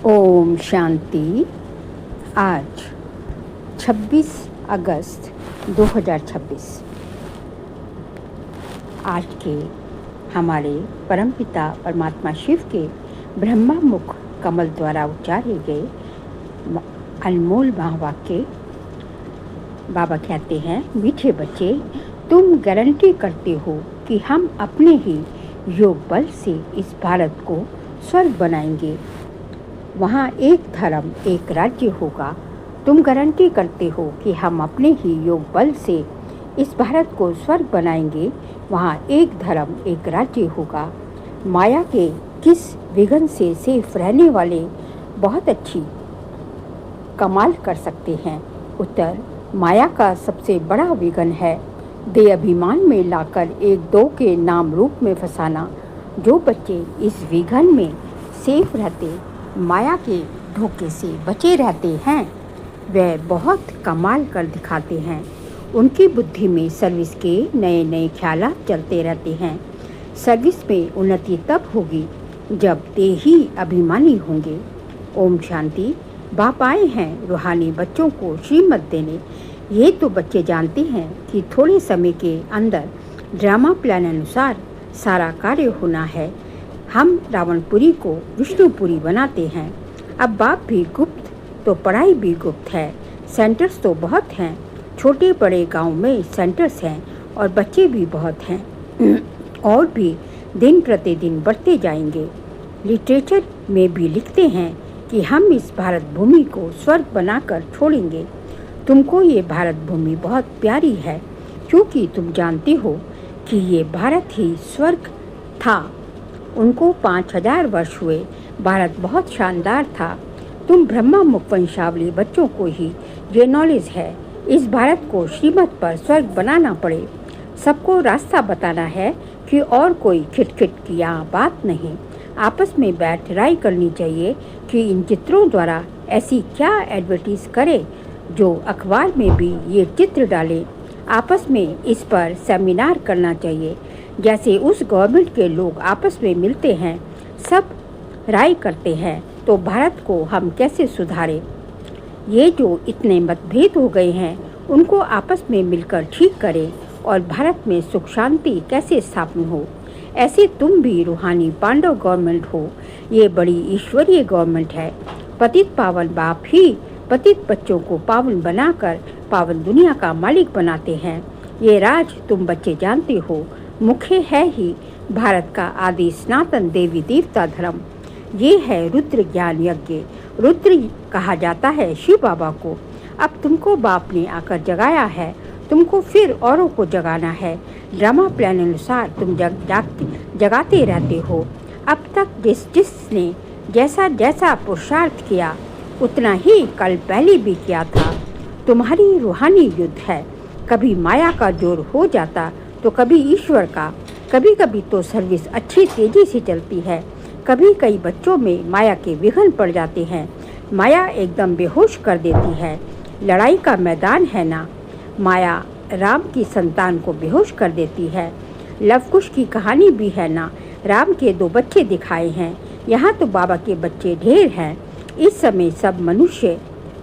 ओम शांति। आज 26 अगस्त 2026 आज के हमारे परमपिता परमात्मा शिव के ब्रह्मा मुख कमल द्वारा उच्चारे गए अनमोल महावाक्य। बाबा कहते हैं, मीठे बच्चे, तुम गारंटी करते हो कि हम अपने ही योग बल से इस भारत को स्वर्ग बनाएंगे। वहाँ एक धर्म एक राज्य होगा। तुम गारंटी करते हो कि हम अपने ही योग बल से इस भारत को स्वर्ग बनाएंगे। वहाँ एक धर्म एक राज्य होगा। माया के किस विघ्न से सेफ रहने वाले बहुत अच्छी कमाल कर सकते हैं। उत्तर, माया का सबसे बड़ा विघ्न है दे अभिमान में लाकर एक दो के नाम रूप में फंसाना। जो बच्चे इस विघ्न में सेफ रहते, माया के धोखे से बचे रहते हैं, वे बहुत कमाल कर दिखाते हैं। उनकी बुद्धि में सर्विस के नए नए ख्यालात चलते रहते हैं। सर्विस में उन्नति तब होगी जब ते ही अभिमानी होंगे। ओम शांति। बाप आए हैं रूहानी बच्चों को श्रीमत देने। ये तो बच्चे जानते हैं कि थोड़े समय के अंदर ड्रामा प्लान अनुसार सारा कार्य होना है। हम रावणपुरी को विष्णुपुरी बनाते हैं। अब बाप भी गुप्त तो पढ़ाई भी गुप्त है। सेंटर्स तो बहुत हैं, छोटे बड़े गांव में सेंटर्स हैं और बच्चे भी बहुत हैं और भी दिन प्रतिदिन बढ़ते जाएंगे। लिटरेचर में भी लिखते हैं कि हम इस भारत भूमि को स्वर्ग बनाकर छोड़ेंगे। तुमको ये भारत भूमि बहुत प्यारी है क्योंकि तुम जानते हो कि ये भारत ही स्वर्ग था। उनको 5000 वर्ष हुए। भारत बहुत शानदार था। तुम ब्रह्मा मुख वंशावली बच्चों को ही ये नॉलेज है। इस भारत को श्रीमत पर स्वर्ग बनाना पड़े। सबको रास्ता बताना है कि और कोई खिटखिट की यहाँ बात नहीं। आपस में बैठ राय करनी चाहिए कि इन चित्रों द्वारा ऐसी क्या एडवर्टीज करे जो अखबार में भी ये चित्र डाले। आपस में इस पर सेमिनार करना चाहिए। जैसे उस गवर्नमेंट के लोग आपस में मिलते हैं, सब राय करते हैं, तो भारत को हम कैसे सुधारें। ये जो इतने मतभेद हो गए हैं उनको आपस में मिलकर ठीक करें और भारत में सुख शांति कैसे स्थापन हो। ऐसे तुम भी रूहानी पांडव गवर्नमेंट हो। ये बड़ी ईश्वरीय गवर्नमेंट है। पतित पावन बाप ही पतित बच्चों को पावन बनाकर पावन दुनिया का मालिक बनाते हैं। ये राज तुम बच्चे जानते हो। मुख्य है ही भारत का आदि सनातन देवी देवता धर्म। ये है रुद्र ज्ञान यज्ञ। रुद्र कहा जाता है शिव बाबा को। अब तुमको बाप ने आकर जगाया है, तुमको फिर औरों को जगाना है। ड्रामा प्लान अनुसार तुम जगाते रहते हो। अब तक जिसने जैसा जैसा पुरुषार्थ किया उतना ही कल पहले भी किया था। तुम्हारी रूहानी युद्ध है। कभी माया का जोर हो जाता तो कभी ईश्वर का। कभी कभी तो सर्विस अच्छी तेजी से चलती है। कभी कई बच्चों में माया के विघ्न पड़ जाते हैं। माया एकदम बेहोश कर देती है। लड़ाई का मैदान है ना। माया राम की संतान को बेहोश कर देती है। लवकुश की कहानी भी है ना। राम के 2 बच्चे दिखाए हैं। यहाँ तो बाबा के बच्चे ढेर हैं। इस समय सब मनुष्य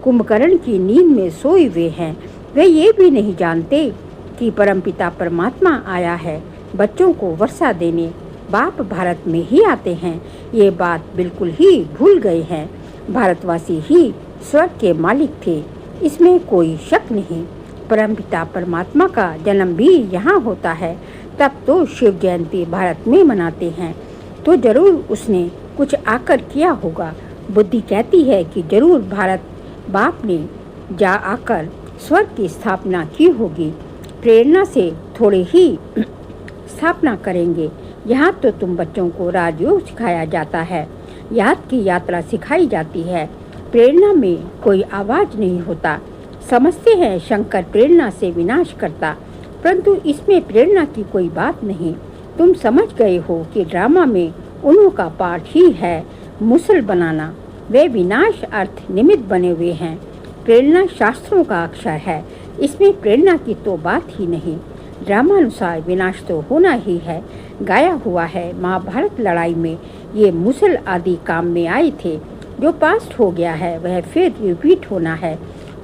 कुंभकर्ण की नींद में सोए हुए हैं। वे ये भी नहीं जानते कि परमपिता परमात्मा आया है बच्चों को वर्षा देने। बाप भारत में ही आते हैं। ये बात बिल्कुल ही भूल गए हैं। भारतवासी ही स्वर्ग के मालिक थे, इसमें कोई शक नहीं। परमपिता परमात्मा का जन्म भी यहाँ होता है। तब तो शिव जयंती भारत में मनाते हैं, तो जरूर उसने कुछ आकर किया होगा। बुद्धि कहती है कि जरूर भारत बाप ने जा आकर स्वर्ग की स्थापना की होगी। प्रेरणा से थोड़े ही स्थापना करेंगे। यहाँ तो तुम बच्चों को राजयोग सिखाया जाता है, याद की यात्रा सिखाई जाती है। प्रेरणा में कोई आवाज नहीं होता। समझते हैं शंकर प्रेरणा से विनाश करता, परंतु इसमें प्रेरणा की कोई बात नहीं। तुम समझ गए हो कि ड्रामा में उन्हों का पाठ ही है मुसल बनाना। वे विनाश अर्थ निमित्त बने हुए हैं। प्रेरणा शास्त्रों का अक्षर है, इसमें प्रेरणा की तो बात ही नहीं। ड्रामानुसार विनाश तो होना ही है। गाया हुआ है महाभारत लड़ाई में ये मुसल आदि काम में आए थे। जो पास्ट हो गया है वह फिर रिपीट होना है।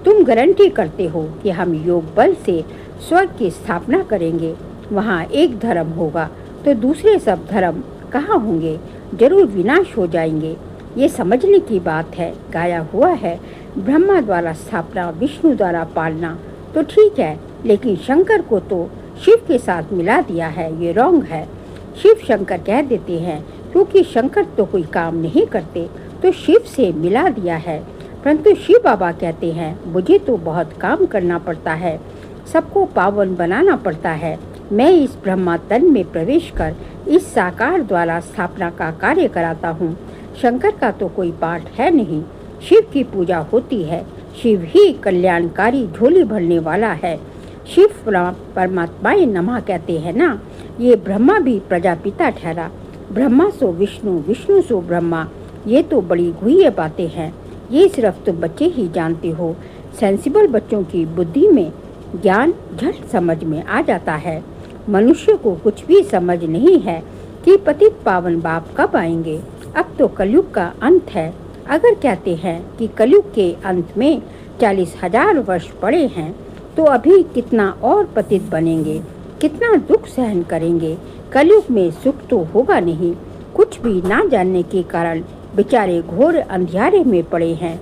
तुम गारंटी करते हो कि हम योग बल से स्वर्ग की स्थापना करेंगे, वहाँ एक धर्म होगा तो दूसरे सब धर्म कहाँ होंगे, जरूर विनाश हो जाएंगे। ये समझने की बात है। गाया हुआ है ब्रह्मा द्वारा स्थापना, विष्णु द्वारा पालना, तो ठीक है, लेकिन शंकर को तो शिव के साथ मिला दिया है, ये रॉन्ग है। शिव शंकर कह देते हैं क्योंकि शंकर तो कोई काम नहीं करते, तो शिव से मिला दिया है। परंतु शिव बाबा कहते हैं मुझे तो बहुत काम करना पड़ता है, सबको पावन बनाना पड़ता है। मैं इस ब्रह्मा तन में प्रवेश कर इस साकार द्वारा स्थापना का कार्य कराता हूँ। शंकर का तो कोई पाठ है नहीं, शिव की पूजा होती है। शिव ही कल्याणकारी झोली भरने वाला है। शिव परमात्माए नमः कहते हैं ना। ये ब्रह्मा भी प्रजापिता ठहरा। ब्रह्मा सो विष्णु, विष्णु सो ब्रह्मा, ये तो बड़ी गुह्य बातें हैं। ये सिर्फ तुम बच्चे ही जानते हो। सेंसिबल बच्चों की बुद्धि में ज्ञान झट समझ में आ जाता है। मनुष्य को कुछ भी समझ नहीं है कि पतित पावन बाप कब आएंगे। अब तो कलयुग का अंत है। अगर कहते हैं कि कलयुग के अंत में 40,000 वर्ष पड़े हैं, तो अभी कितना और पतित बनेंगे, कितना दुख सहन करेंगे। कलयुग में सुख तो होगा नहीं। कुछ भी ना जानने के कारण बेचारे घोर अंधियारे में पड़े हैं।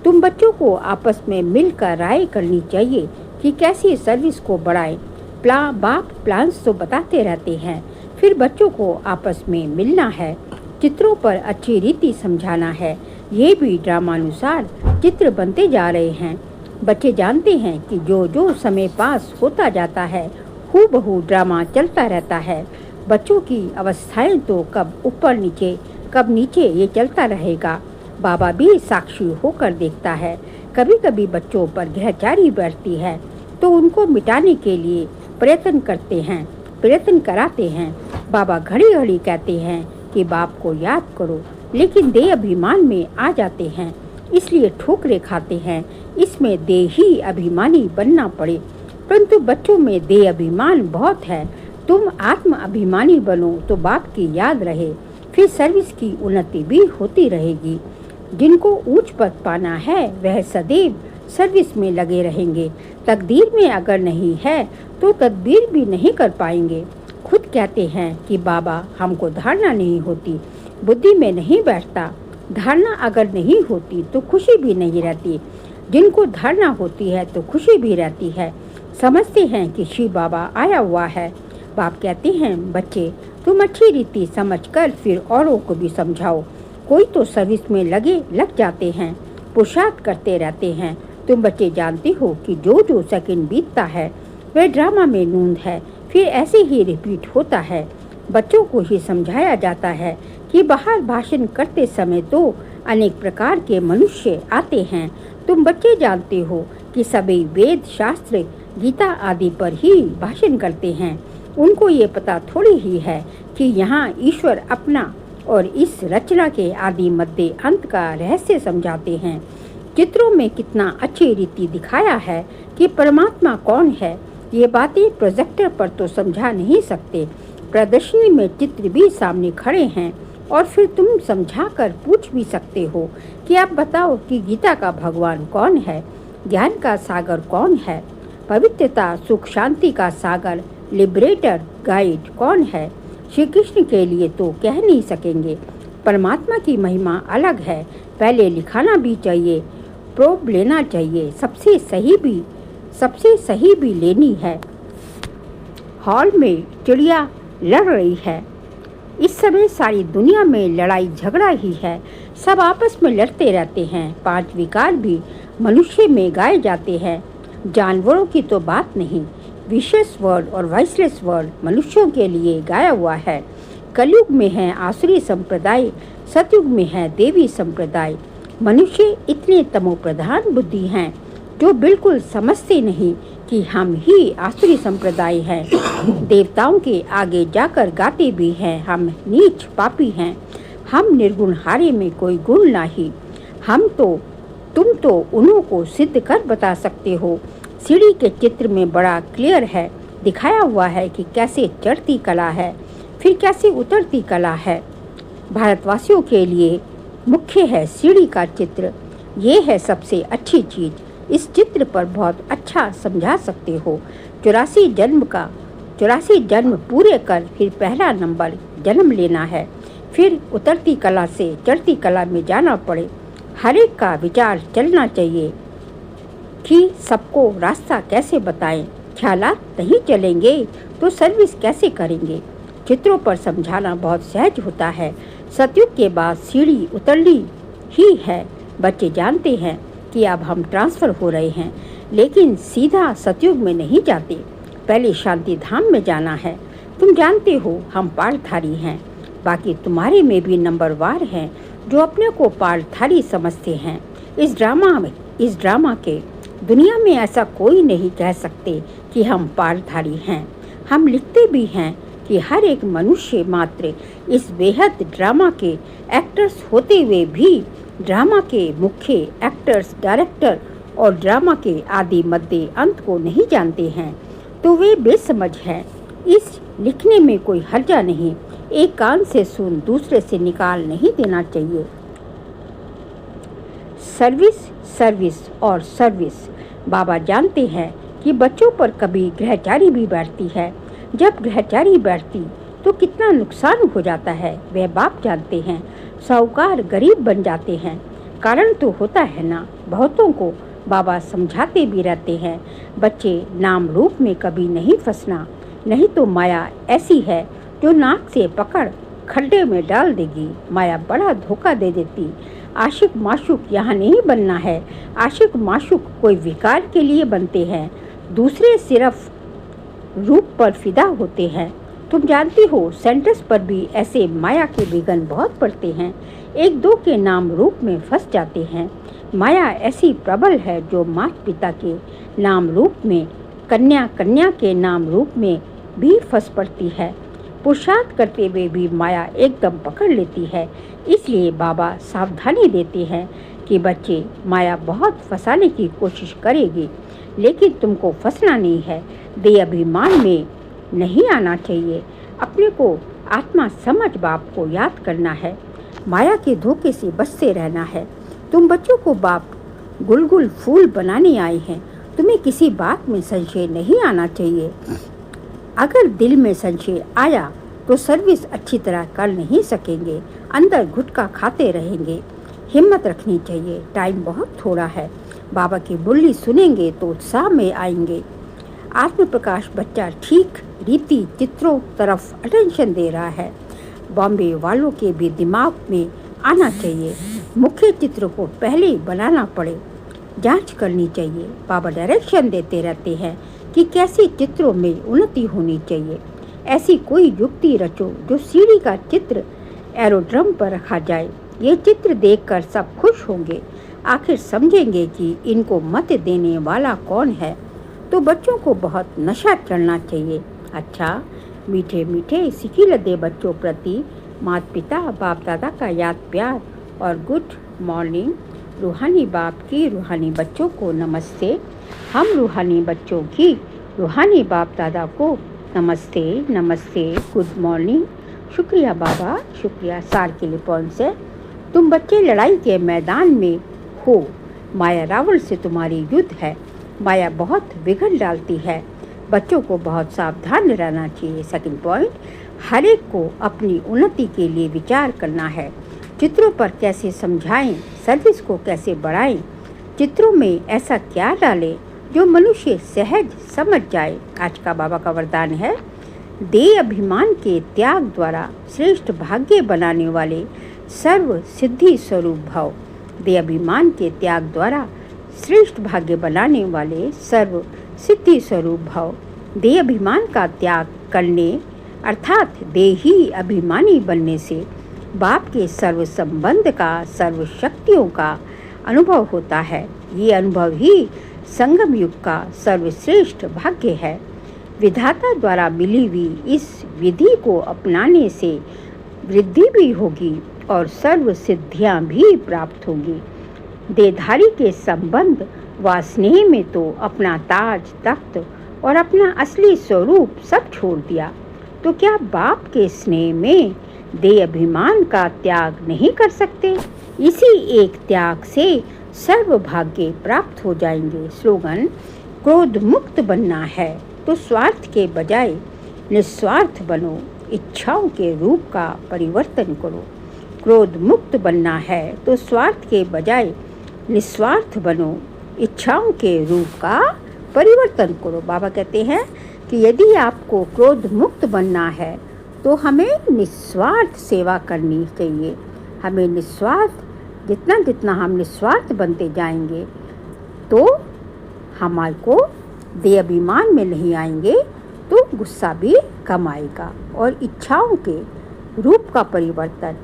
तुम बच्चों को आपस में मिलकर राय करनी चाहिए कि कैसी सर्विस को बढ़ाएं। बाप प्लान्स तो बताते रहते हैं, फिर बच्चों को आपस में मिलना है, चित्रों पर अच्छी रीति समझाना है। ये भी ड्रामानुसार चित्र बनते जा रहे हैं। बच्चे जानते हैं कि जो जो समय पास होता जाता है हूबहू ड्रामा चलता रहता है। बच्चों की अवस्थाएं तो कब ऊपर नीचे कब नीचे ये चलता रहेगा। बाबा भी साक्षी होकर देखता है। कभी कभी बच्चों पर ग्रहचारी बैठती है तो उनको मिटाने के लिए प्रयत्न करते हैं, प्रयत्न कराते हैं। बाबा घड़ी घड़ी कहते हैं कि बाप को याद करो, लेकिन देह अभिमान में आ जाते हैं, इसलिए ठोकरे खाते हैं। इसमें देही अभिमानी बनना पड़े, परंतु बच्चों में देह अभिमान बहुत है। तुम आत्म अभिमानी बनो तो बाप की याद रहे, फिर सर्विस की उन्नति भी होती रहेगी। जिनको ऊंच पद पाना है वह सदैव सर्विस में लगे रहेंगे। तकदीर में अगर नहीं है तो तदबीर भी नहीं कर पाएंगे। खुद कहते हैं कि बाबा हमको धारणा नहीं होती, बुद्धि में नहीं बैठता। धारणा अगर नहीं होती तो खुशी भी नहीं रहती। जिनको धारणा होती है तो खुशी भी रहती है। समझते हैं कि शिव बाबा आया हुआ है। बाप कहते हैं बच्चे तुम अच्छी रीति समझकर फिर औरों को भी समझाओ। कोई तो सर्विस में लग जाते हैं, पुरुषार्थ करते रहते हैं। तुम बच्चे जानते हो कि जो जो सेकंड बीतता है वह ड्रामा में नूंद है, फिर ऐसे ही रिपीट होता है। बच्चों को ही समझाया जाता है कि बाहर भाषण करते समय तो अनेक प्रकार के मनुष्य आते हैं। तुम बच्चे जानते हो कि सभी वेद शास्त्र गीता आदि पर ही भाषण करते हैं। उनको ये पता थोड़ी ही है कि यहाँ ईश्वर अपना और इस रचना के आदि मध्य अंत का रहस्य समझाते हैं। चित्रों में कितना अच्छी रीति दिखाया है कि परमात्मा कौन है। ये बातें प्रोजेक्टर पर तो समझा नहीं सकते। प्रदर्शनी में चित्र भी सामने खड़े हैं और फिर तुम समझा कर पूछ भी सकते हो कि आप बताओ कि गीता का भगवान कौन है, ज्ञान का सागर कौन है, पवित्रता सुख शांति का सागर लिबरेटर गाइड कौन है। श्री कृष्ण के लिए तो कह नहीं सकेंगे। परमात्मा की महिमा अलग है। पहले लिखाना भी चाहिए, प्रोब लेना चाहिए, सबसे सही भी लेनी है। हॉल में चिड़िया लड़ रही है। इस समय सारी दुनिया में लड़ाई झगड़ा ही है। सब आपस में लड़ते रहते हैं। 5 विकार भी मनुष्य में गाए जाते हैं। जानवरों की तो बात नहीं। विशेष वर्ड और वाइसलेस वर्ड मनुष्यों के लिए गाया हुआ है। कलयुग में है आसुरी संप्रदाय, सतयुग में है देवी संप्रदाय। मनुष्य इतने तमोप्रधान बुद्धि हैं जो बिल्कुल समझते नहीं कि हम ही आसुरी संप्रदाय हैं। देवताओं के आगे जाकर गाते भी हैं हम नीच पापी हैं, हम निर्गुण हारे में कोई गुण नहीं। तुम तो उन्हों को सिद्ध कर बता सकते हो। सीढ़ी के चित्र में बड़ा क्लियर है दिखाया हुआ है कि कैसे चढ़ती कला है, फिर कैसे उतरती कला है। भारतवासियों के लिए मुख्य है सीढ़ी का चित्र। ये है सबसे अच्छी चीज़। इस चित्र पर बहुत अच्छा समझा सकते हो। 84 जन्म पूरे कर फिर पहला नंबर जन्म लेना है। फिर उतरती कला से चढ़ती कला में जाना पड़े। हर एक का विचार चलना चाहिए कि सबको रास्ता कैसे बताएं। ख्यालात नहीं चलेंगे तो सर्विस कैसे करेंगे। चित्रों पर समझाना बहुत सहज होता है। सतयुग के बाद सीढ़ी उतरनी ही है। बच्चे जानते हैं कि अब हम ट्रांसफ़र हो रहे हैं, लेकिन सीधा सतयुग में नहीं जाते। पहले शांति धाम में जाना है। तुम जानते हो हम पाठधारी हैं। बाकी तुम्हारे में भी नंबरवार हैं जो अपने को पाठधारी समझते हैं। इस ड्रामा के दुनिया में ऐसा कोई नहीं कह सकते कि हम पाठधारी हैं। हम लिखते भी हैं कि हर एक मनुष्य मात्र इस बेहद ड्रामा के एक्टर्स होते हुए भी ड्रामा के मुख्य एक्टर्स, डायरेक्टर और ड्रामा के आदि मध्य अंत को नहीं जानते हैं, तो वे बेसमझ हैं। इस लिखने में कोई हर्जा नहीं। एक कान से सुन दूसरे से निकाल नहीं देना चाहिए। सर्विस और सर्विस। बाबा जानते हैं कि बच्चों पर कभी ग्रहचारी भी बैठती है। जब ग्रहचारी बैठती तो कितना नुकसान हो जाता है वह बाप जानते हैं। साहूकार गरीब बन जाते हैं। कारण तो होता है ना। बहुतों को बाबा समझाते भी रहते हैं, बच्चे नाम रूप में कभी नहीं फंसना, नहीं तो माया ऐसी है जो नाक से पकड़ खड्डे में डाल देगी। माया बड़ा धोखा दे देती। आशिक माशूक यहाँ नहीं बनना है। आशिक माशूक कोई विकार के लिए बनते हैं, दूसरे सिर्फ रूप पर फिदा होते हैं। तुम जानती हो सेंटर्स पर भी ऐसे माया के विघन बहुत पड़ते हैं। एक दो के नाम रूप में फंस जाते हैं। माया ऐसी प्रबल है जो माता पिता के नाम रूप में, कन्या के नाम रूप में भी फंस पड़ती है। पुरुषार्थ करते हुए भी माया एकदम पकड़ लेती है। इसलिए बाबा सावधानी देते हैं कि बच्चे, माया बहुत फंसाने की कोशिश करेगी, लेकिन तुमको फंसना नहीं है। दे अभिमान में नहीं आना चाहिए। अपने को आत्मा समझ बाप को याद करना है। माया के धोखे से बचते रहना है। तुम बच्चों को बाप गुलगुल फूल बनाने आए हैं। तुम्हें किसी बात में संशय नहीं आना चाहिए। अगर दिल में संशय आया तो सर्विस अच्छी तरह कर नहीं सकेंगे, अंदर गुटखा खाते रहेंगे। हिम्मत रखनी चाहिए। टाइम बहुत थोड़ा है। बाबा की बोली सुनेंगे तो उत्साह में आएंगे। आत्म प्रकाश बच्चा ठीक रीति चित्रों तरफ अटेंशन दे रहा है। बॉम्बे वालों के भी दिमाग में आना चाहिए। मुख्य चित्र को पहले ही बनाना पड़े, जांच करनी चाहिए। बाबा डायरेक्शन देते रहते हैं कि कैसे चित्रों में उन्नति होनी चाहिए। ऐसी कोई युक्ति रचो जो सीढ़ी का चित्र एरोड्रम पर रखा जाए। ये चित्र देखकर सब खुश होंगे। आखिर समझेंगे कि इनको मत देने वाला कौन है। तो बच्चों को बहुत नशा चढ़ना चाहिए। अच्छा, मीठे मीठे सिकी लदे बच्चों प्रति माता पिता बाप दादा का याद प्यार और गुड मॉर्निंग। रूहानी बाप की रूहानी बच्चों को नमस्ते। हम रूहानी बच्चों की रूहानी बाप दादा को नमस्ते नमस्ते, गुड मॉर्निंग। शुक्रिया बाबा, शुक्रिया। सार के लिए पौन से तुम बच्चे लड़ाई के मैदान में हो। माया रावण से तुम्हारी युद्ध है। माया बहुत बिगड़ डालती है। बच्चों को बहुत सावधान रहना चाहिए। सेकंड पॉइंट, हर एक को अपनी उन्नति के लिए विचार करना है। चित्रों पर कैसे समझाएं, सर्विस को कैसे बढ़ाएं, चित्रों में ऐसा क्या डालें जो मनुष्य सहज समझ जाए। आज का बाबा का वरदान है, देह अभिमान के त्याग द्वारा श्रेष्ठ भाग्य बनाने वाले सर्व सिद्धि स्वरूप भव। देह अभिमान के त्याग द्वारा श्रेष्ठ भाग्य बनाने वाले सर्व सिद्धि स्वरूप भव। देह अभिमान का त्याग करने अर्थात देही अभिमानी बनने से बाप के सर्व संबंध का, सर्व शक्तियों का अनुभव होता है। ये अनुभव ही संगम युग का सर्वश्रेष्ठ भाग्य है। विधाता द्वारा मिली हुई इस विधि को अपनाने से वृद्धि भी होगी और सर्व सिद्धियां भी प्राप्त होगी। देहधारी के संबंध व स्नेह में तो अपना ताज, तख्त और अपना असली स्वरूप सब छोड़ दिया, तो क्या बाप के स्नेह में देह अभिमान का त्याग नहीं कर सकते? इसी एक त्याग से सर्व भाग्य प्राप्त हो जाएंगे। स्लोगन: क्रोध मुक्त बनना है तो स्वार्थ के बजाय निस्वार्थ बनो, इच्छाओं के रूप का परिवर्तन करो। क्रोध मुक्त बनना है तो स्वार्थ के बजाय निस्वार्थ बनो, इच्छाओं के रूप का परिवर्तन करो। बाबा कहते हैं कि यदि आपको क्रोध मुक्त बनना है तो हमें निस्वार्थ सेवा करनी चाहिए। हमें निस्वार्थ, जितना जितना हम निस्वार्थ बनते जाएंगे तो हमारे को देह अभिमान में नहीं आएंगे, तो गुस्सा भी कम आएगा। और इच्छाओं के रूप का परिवर्तन,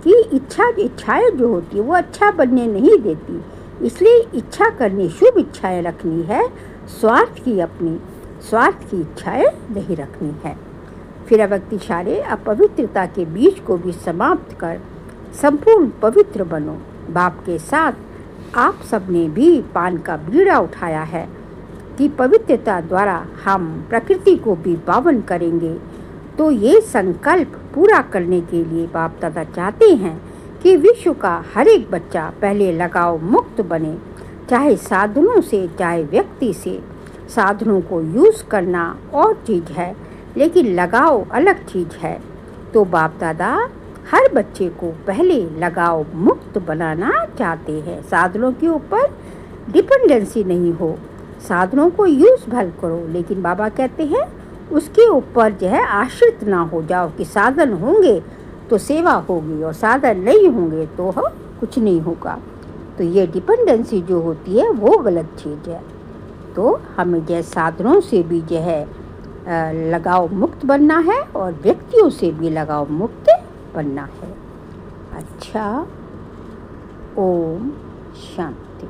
कि इच्छाएं जो होती है वो अच्छा बनने नहीं देती, इसलिए इच्छा करनी, शुभ इच्छाएं रखनी है, स्वार्थ की इच्छाएं नहीं रखनी है। फिर अव्यक्तिशाली अपवित्रता के बीज को भी समाप्त कर संपूर्ण पवित्र बनो। बाप के साथ आप सबने भी पान का बीड़ा उठाया है कि पवित्रता द्वारा हम प्रकृति को भी पावन करेंगे। तो ये संकल्प पूरा करने के लिए बाप दादा चाहते हैं कि विश्व का हर एक बच्चा पहले लगाव मुक्त बने, चाहे साधनों से चाहे व्यक्ति से। साधनों को यूज़ करना और चीज़ है, लेकिन लगाव अलग चीज़ है। तो बाप दादा हर बच्चे को पहले लगाव मुक्त बनाना चाहते हैं। साधनों के ऊपर डिपेंडेंसी नहीं हो, साधनों को यूज़ भल करो, लेकिन बाबा कहते हैं उसके ऊपर जो है आश्रित ना हो जाओ कि साधन होंगे तो सेवा होगी और साधन नहीं होंगे तो कुछ नहीं होगा। तो ये डिपेंडेंसी जो होती है वो गलत चीज़ है। तो हमें जो साधनों से भी जो है लगाव मुक्त बनना है और व्यक्तियों से भी लगाव मुक्त बनना है। अच्छा, ओम शांति।